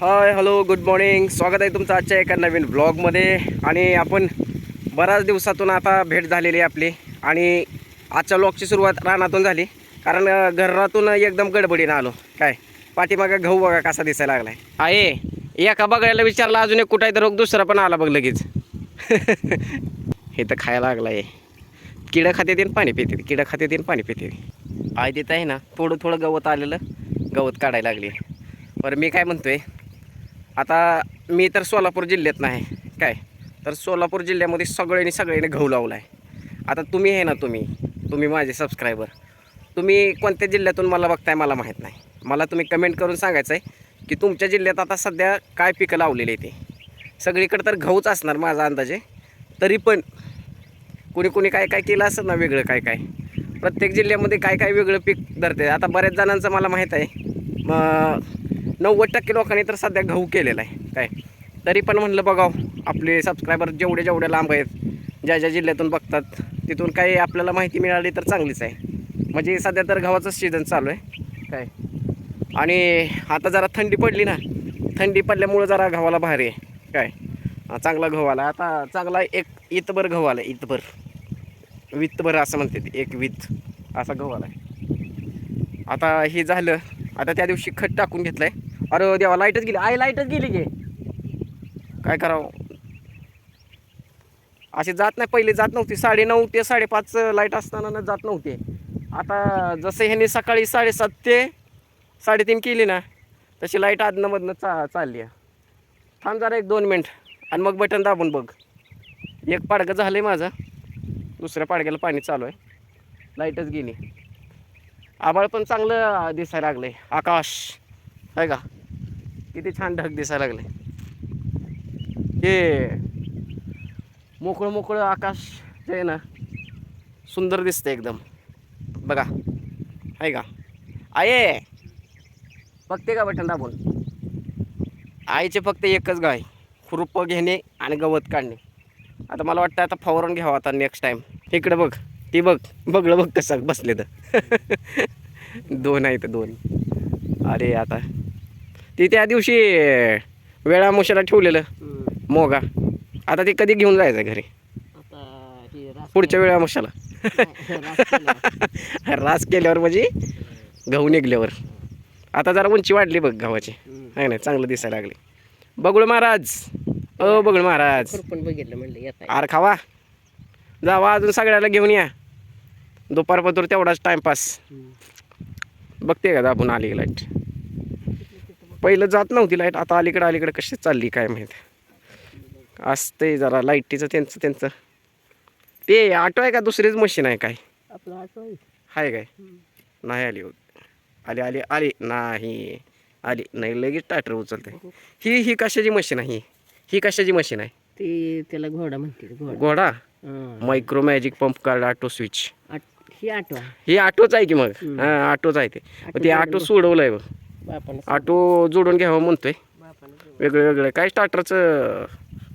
Hi hello good morning. स्वागत आहे तुमचं आजच्या एका नवीन ब्लॉगमध्ये. आणि आपण बऱ्याच दिवसातून आता भेट झालेली आहे आपली. आणि आजच्या ब्लॉगची सुरुवात रानातून झाली, कारण घरातून एकदम गडबडीनं आलो. काय पाठीमागं गहू बघा कसा दिसायला लागलाय आहे. एका बघायला विचारला, अजून एक कुठं तर रोग दुसरा पण आला बघ लगेच. हे तर खायला लागला आहे. किडं खाते तीन पाणी पिते, किडं खाते तीन पाणी पिते. आय देत आहे ना, थोडं थोडं गवत आलेलं गवत काढायला लागली. बरं मी काय म्हणतोय, आता मी तर सोलापूर जिल्ह्यात नाही काय, तर सोलापूर जिल्ह्यामध्ये सगळ्यांनी गहू लावला आहे. आता तुम्ही आहे ना, तुम्ही माझे सबस्क्रायबर, तुम्ही कोणत्या जिल्ह्यातून मला बघताय मला माहीत नाही. मला तुम्ही कमेंट करून सांगायचं आहे की तुमच्या जिल्ह्यात आता सध्या काय पिकं लावलेली आहे ते. सगळीकडे तर गहूच असणार माझा अंदाजे, तरी पण कोणी काय काय केलं असं ना वेगळं काय काय. प्रत्येक जिल्ह्यामध्ये काय काय वेगळं पीक धरते. आता बऱ्याच जणांचं मला माहीत आहे, 90% लोकांनी तर सध्या गहू केलेला आहे काय. तरी पण म्हणलं बघाव, आपले सबस्क्रायबर जेवढे लांब आहेत, ज्या जिल्ह्यातून बघतात, तिथून काही आपल्याला माहिती मिळाली तर चांगलीच आहे. म्हणजे सध्या तर गव्हाचं सीझन चालू आहे काय. आणि आता जरा थंडी पडली ना, थंडी पडल्यामुळं जरा गव्हाला भारी आहे काय. चांगला गहू आला आता, चांगला एक इतभर गहू आला, इतभर वितभर असं म्हणते ते, एक वित असा गहू आला. आता हे झालं. आता त्या दिवशी खत टाकून घेतलंय. अरे देवा, लाईटच गेली. लाईटच गेली की काय करावं. अशी जात नाही, पहिले जात नव्हती. 9:30 ते 5:30 लाईट असताना जात नव्हती. आता जसं ह्यांनी सकाळी 7:30 ते 3:30 केली ना, तशी लाईट आदनमधनं चालली आहे. थांब जरा 1-2 मिनिट आणि मग बटन दाबून बघ. एक पाडगं झालं आहे माझं, दुसऱ्या पाडग्याला पाणी चालू आहे. लाईटच गेली. आभाळ पण चांगलं दिसायला लागलं आहे. आकाश आहे का, किती छान ढग दिसायला लागले. हे मोकळं आकाश जे आहे ना, सुंदर दिसतं एकदम. बघा आहे का, आहे बघते का बटन दाबून. आईचे फक्त एकच गाय, खुरपं घेणे आणि गवत काढणे. आता मला वाटतं आता फवारून घ्यावं आता नेक्स्ट टाईम. इकडे बघ, ती बघलं बघ कसं बसले तर. 2 आहेत 2. अरे आता ती त्या दिवशी वेळामुशाला ठेवलेलं मोगा, आता ते कधी घेऊन जायचं घरी पुढच्या वेळामुशाला. रास केल्यावर म्हणजे गहू निघल्यावर. आता जरा उंची वाढली बघ गव्हाची, आहे ना, चांगलं दिसायला लागले. बगुळ महाराज, बगुळ महाराज पण बघितलं म्हणलं आर खावा जावा, अजून सगळ्याला घेऊन या. दुपारपतूर तेवढाच टाइमपास. बघते का आपण आली लाईट. पहिलं जात नव्हती लाईट, आता अलीकडे कशी चालली काय माहीत. असते जरा लाईटीचं त्यांचं. ते ऑटो आहे का दुसरीच मशीन आहे काय, आपलं ऑटो आहे काय. नाही आली आली नाही आली नाही, लगेच ट्रॅक्टर उचलते. ही कशाची मशीन आहे, ही कशाची मशीन आहे. ते त्याला घोडा म्हणते. घोडा micro magic pump card auto switch. ही ऑटो ही ऑटोच आहे की मग. हां ऑटोच आहे ते ऑटो सोडवलंय बघ. ऑटो जोडून घ्यावं म्हणतोय. वेगळं काय स्टार्टरचं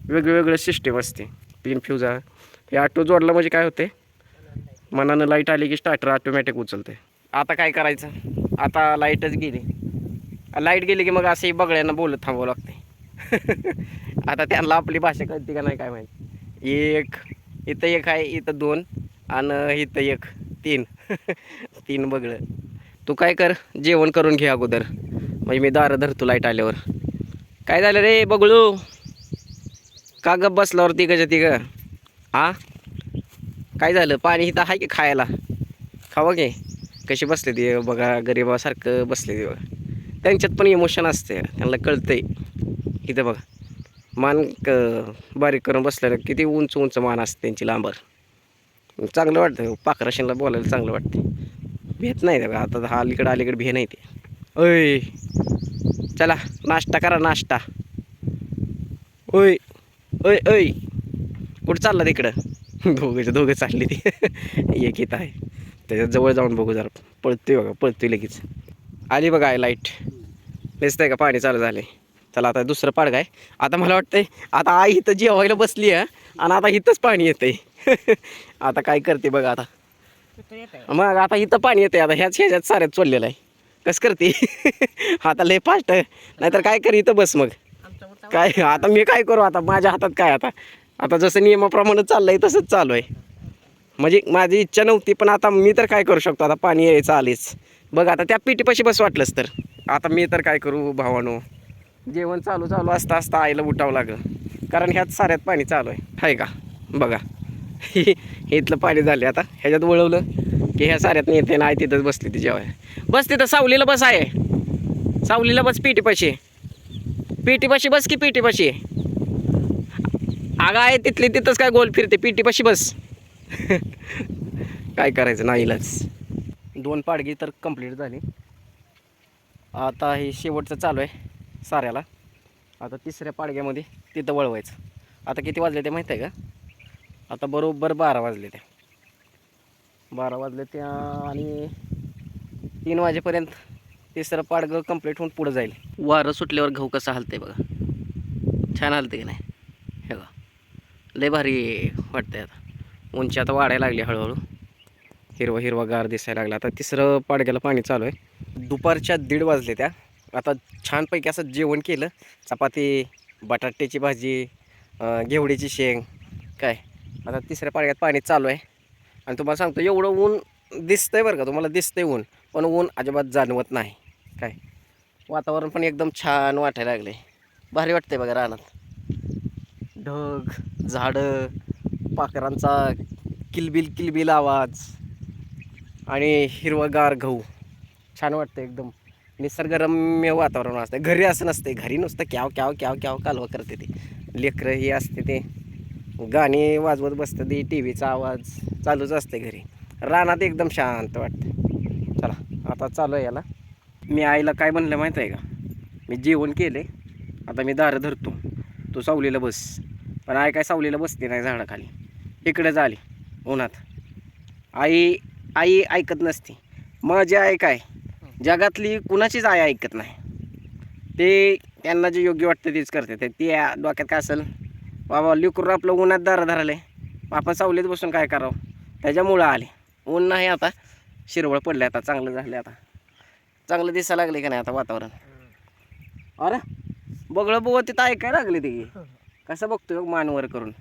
वेगवेगळं सिस्टीम असते. पिन फ्यूज आहे. हे ऑटो जोडला म्हणजे काय होते, मनानं लाईट आली की स्टार्टर ऑटोमॅटिक उचलते. आता काय करायचं, आता लाईटच गेली. लाईट गेली की मग असंही बगळ्यांना बोलत थांबावं लागते. आता त्यांना आपली भाषा कळते का नाही काय माहिती. इथं एक आहे, इथं 2 आणि इथं 1, 3 बगळं. तू काय कर, जेवण करून घे अगोदर, म्हणजे मी दारं धरतो लाईट आल्यावर. काय झालं रे बगळू, का गप बसल्यावर तिघं हा, काय झालं. पाणी इथं आहे की खायला, खावं घे. कशी बसले ती बघा, गरीबासारखं बसले ती बघा. त्यांच्यात पण इमोशन असते, त्यांना कळतंय. इथं बघा मान बारीक करून बसलेलं, किती उंच मान असते त्यांची लांबर. चांगलं वाटतं, पाखराशीला बोलायला चांगलं वाटते. भेट नाही बघा आता, हा अलीकडे भे नाही ते. ओय चला नाश्ता करा, नाश्ता. ओय ओय ओय कुठं चालला तिकडं. दोघं चालली ती. एक इथं आहे, त्याच्यात जवळ जाऊन बघू जरा. पळतोय लगेच. आली बघा आहे लाईट. दिसतंय का पाणी चालू झाले. चला आता दुसरं पाडगं आहे. आता मला वाटतंय आता आई इथं जेवायला बसली आहे आणि आता इथंच पाणी येतंय. आता काय करते बघा आता. मग आता इथं पाणी येतंय, आता ह्याच्यात साऱ्यात चाललेलं आहे. कसं करते आता लय फास्ट नाहीतर काय कर इथं बस मग काय आता मी काय करू आता माझ्या हातात काय आता जसं नियमाप्रमाणे चाललंय तसंच चालू आहे म्हणजे माझी इच्छा नव्हती पण आता मी तर काय करू शकतो आता पाणी यायचं आलीच बघ आता त्या पिटीपाशी बस वाटलंच तर आता मी तर काय करू भावानो जेवण चालू असता असता आईला उठावं लागलं कारण ह्यात साऱ्यात पाणी चालू आहे का बघा इथलं पाणी झाले आता ह्याच्यात वळवलं की ह्या साऱ्यात येते ना आई तिथंच बसली ती जेवाय बस तिथं सावलीला बस आहे सावलीला बस पिटीपाशी बस की पिटीपाशी अगं आहे तिथली तिथंच काय गोल फिरते पिटीपाशी बस काय करायचं नाईलाच 2 पाडगी तर कंप्लीट झाली आता हे शेवटचं चालू आहे साऱ्याला आता 3ऱ्या पाडग्यामध्ये तिथं वळवायचं आता किती वाजले ते माहीत आहे का आता बरोबर 12 वाजले ते 12 वाजले त्या आणि 3 वाजेपर्यंत 3रं पाडगं कंप्लीट होऊन पुढं जाईल वारं सुटल्यावर गहू कसा हलते बघा छान हलते की नाही हे बघा लय भारी वाटतंय आता उंची आता वाढायला लागली हळूहळू हिरवा गार दिसायला लागला आता 3रं पाडग्याला पाणी चालू आहे दुपारच्या 1:30 वाजले त्या आता छानपैकी असं जेवण केलं चपाती बटाट्याची भाजी घेवडीची शेंग काय आता 3ऱ्या पाडग्यात पाणी चालू आहे आणि तुम्हाला सांगतो एवढं ऊन दिसतंय बरं का तुम्हाला दिसतंय ऊन पण ऊन अजिबात जाणवत नाही काय वातावरण पण एकदम छान वाटायला लागले भारी वाटतंय बघा रानात ढग झाडं पाखरांचा किलबिल आवाज आणि हिरवगार गहू छान वाटतं एकदम निसर्गरम्य वातावरण असतं घरी असं नसते घरी नुसतं क्याव कालवा करते ते लेकरं हे असते ते गाणी वाजवत बसतं ते टी व्हीचा आवाज चालूच असते घरी रानात एकदम शांत वाटतं चला आता चालू आहे याला मी आईला काय म्हणलं माहीत आहे का मी जेवण केले आता मी दारं धरतो तू सावलीला बस पण आई काय सावलीला बसते नाही झाडाखाली इकडे झाली उन्हात आई ऐकत नसते माझी आई काय जगातली कुणाचीच आई ऐकत नाही ते त्यांना जे योग्य वाटतं तेच करते ते डोक्यात काय असेल बाबा लिकूर आपलं उन्हात दारं धराले आपण सावलीत बसून काय करावं त्याच्यामुळं आले ऊन नाही आता शिरवळ पडले आता चांगलं झालं आता चांगलं दिसायला लागले का नाही आता वातावरण अरे बगळं बघ तिथं ऐकायला लागले ते कसं बघतोय मानवर करून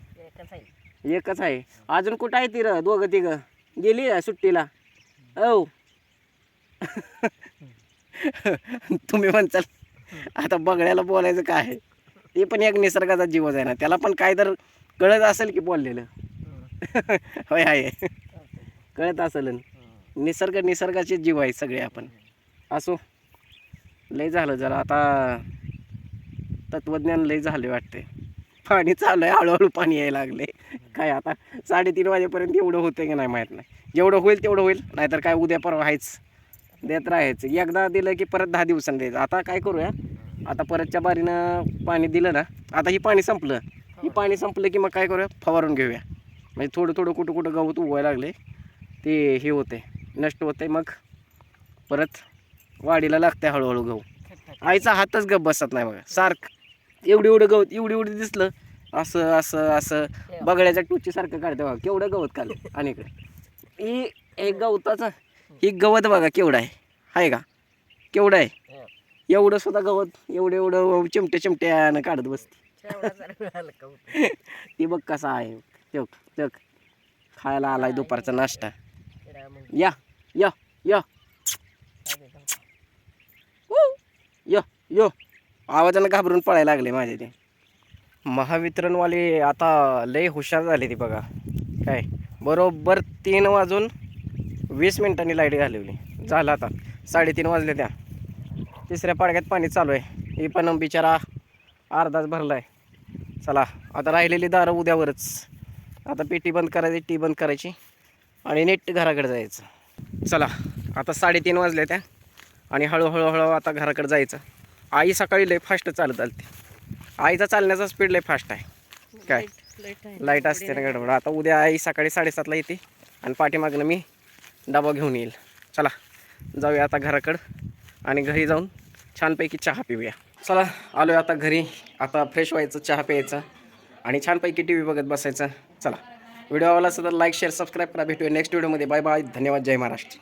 एकच आहे अजून कुठं आहे ती र 2-3 गेली सुट्टीला औ तुम्ही म्हणचाल आता बगळ्याला बोलायचं काय आहे ते पण एक निसर्गाचा जीवच आहे ना त्याला पण काय तर कळत असेल की बोललेलं होय आहे कळत असेल निसर्गाचे जीव आहे सगळे आपण असो लय झालं जरा आता तत्वज्ञान लय झाले वाटते पाणी चालू आहे हळूहळू पाणी यायला लागले काय आता 3:30 वाजेपर्यंत एवढं होतं की नाही माहीत नाही जेवढं होईल तेवढं होईल नाहीतर काय उद्या परवा व्हायच देत राहायचं एकदा दिलं की परत 10 दिवसांनी द्यायचं आता काय करूया आता परतच्या बारीनं पाणी दिलं ना आता ही पाणी संपलं की मग काय करूया फवारून घेऊया म्हणजे थोडं कुठं गवत उगवायला लागले ते हे होते नष्ट होते मग परत वाढीला लागते हळूहळू गहू आईचा हातच गप बसत नाही बघा सारखं एवढं गवत एवढी दिसलं असं बगड्याच्या टुचीसारखं काढते बघा केवढं गवत काढलं आणि इकडे ही एक गवताचं ही गवत बघा केवढं आहे का केवढं आहे एवढं सुद्धा गवत एवढं चिमट्यानं काढत बसते ती बघ कसा आहे चक खायला आलाय दुपारचा नाश्ता या या या यो आवाजानं घाबरून पळायला लागले माझे ते महावितरणवाले आता लय हुशार झाले ती बघा काय बरोबर 3:20 लाईट घालवली झालं आता 3:30 वाजले त्या 3ऱ्या पाडग्यात पाणी चालू आहे हे पण बिचारा अर्धाच भरला आहे चला आता राहिलेली दारं उद्यावरच आता पेटी बंद करायची टी बंद करायची आणि नेट घराकडे जायचं चला आता 3:30 वाजले त्या आणि हळूहळू आता घराकडे जायचं आई सकाळी लय फास्ट चालत आलती आईचा चालण्याचा स्पीड लय फास्ट आहे काय लाईट असते ना गडबड आता उद्या आई सकाळी 7:30ला येते आणि पाठीमागनं मी डबा घेऊन येईल चला जाऊया आता घराकडं आणि घरी जाऊन छानपैकी चहा पिऊया चला आलो आता घरी आता फ्रेश व्हायचं चहा प्यायचं आणि छानपैकी टी व्ही बघत बसायचं चला व्हिडिओ आवडला असेल तर लाईक शेअर सबस्क्राईब करा भेटूया नेक्स्ट व्हिडिओमध्ये बाय बाय धन्यवाद जय महाराष्ट्र